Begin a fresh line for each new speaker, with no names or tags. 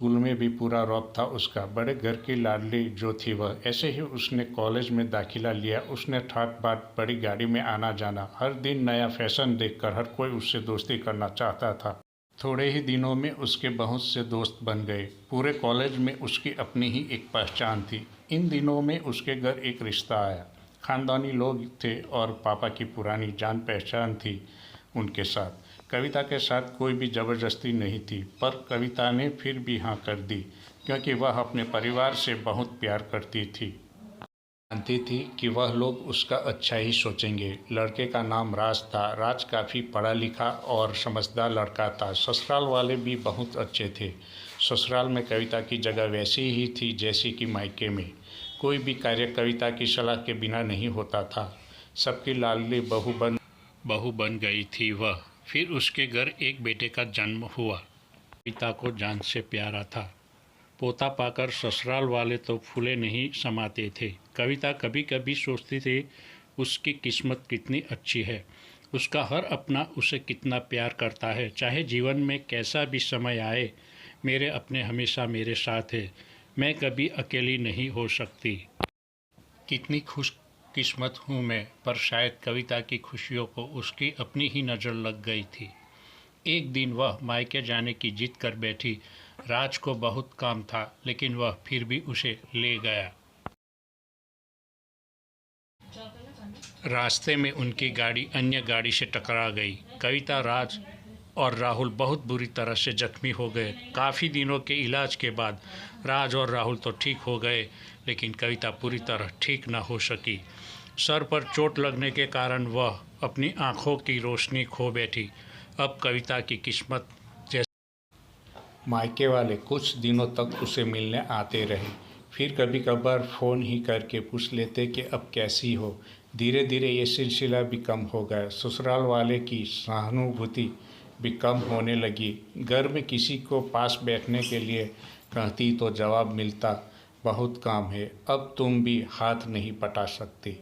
School में भी पूरा रौब था उसका, बड़े घर की लाडली जो थी वह। ऐसे ही उसने कॉलेज में दाखिला लिया। उसने ठाट बाट बड़ी गाड़ी में आना जाना, हर दिन नया फैशन देखकर हर कोई उससे दोस्ती करना चाहता था। थोड़े ही दिनों में उसके बहुत से दोस्त बन गए। पूरे कॉलेज में उसकी अपनी ही एक पहचान थी। इन दिनों में उसके घर एक रिश्ता आया। खानदानी लोग थे और पापा की पुरानी जान पहचान थी उनके साथ। कविता के साथ कोई भी ज़बरदस्ती नहीं थी, पर कविता ने फिर भी हाँ कर दी, क्योंकि वह अपने परिवार से बहुत प्यार करती थी। जानती थी कि वह लोग उसका अच्छा ही सोचेंगे। लड़के का नाम राज था। राज काफ़ी पढ़ा लिखा और समझदार लड़का था। ससुराल वाले भी बहुत अच्छे थे। ससुराल में कविता की जगह वैसी ही थी जैसी कि मायके में। कोई भी कार्य कविता की सलाह के बिना नहीं होता था। सबकी लाडली बहू बन गई थी वह। फिर उसके घर एक बेटे का जन्म हुआ। कविता को जान से प्यारा था। पोता पाकर ससुराल वाले तो फूले नहीं समाते थे। कविता कभी कभी सोचती थी उसकी किस्मत कितनी अच्छी है। उसका हर अपना उसे कितना प्यार करता है। चाहे जीवन में कैसा भी समय आए, मेरे अपने हमेशा मेरे साथ है। मैं कभी अकेली नहीं हो सकती। कितनी खुश किस्मत हूँ मैं। पर शायद कविता की खुशियों को उसकी अपनी ही नज़र लग गई थी। एक दिन वह मायके जाने की जिद कर बैठी। राज को बहुत काम था, लेकिन वह फिर भी उसे ले गया। रास्ते में उनकी गाड़ी अन्य गाड़ी से टकरा गई। कविता, राज और राहुल बहुत बुरी तरह से जख्मी हो गए। काफ़ी दिनों के इलाज के बाद राज और राहुल तो ठीक हो गए, लेकिन कविता पूरी तरह ठीक न हो सकी। सर पर चोट लगने के कारण वह अपनी आंखों की रोशनी खो बैठी। अब कविता की किस्मत मायके वाले कुछ दिनों तक उसे मिलने आते रहे। फिर कभी कभार फ़ोन ही करके पूछ लेते कि अब कैसी हो। धीरे धीरे ये सिलसिला भी कम हो गया। ससुराल वाले की सहानुभूति भी कम होने लगी। घर में किसी को पास बैठने के लिए कहती तो जवाब मिलता, बहुत काम है, अब तुम भी हाथ नहीं पटा सकती।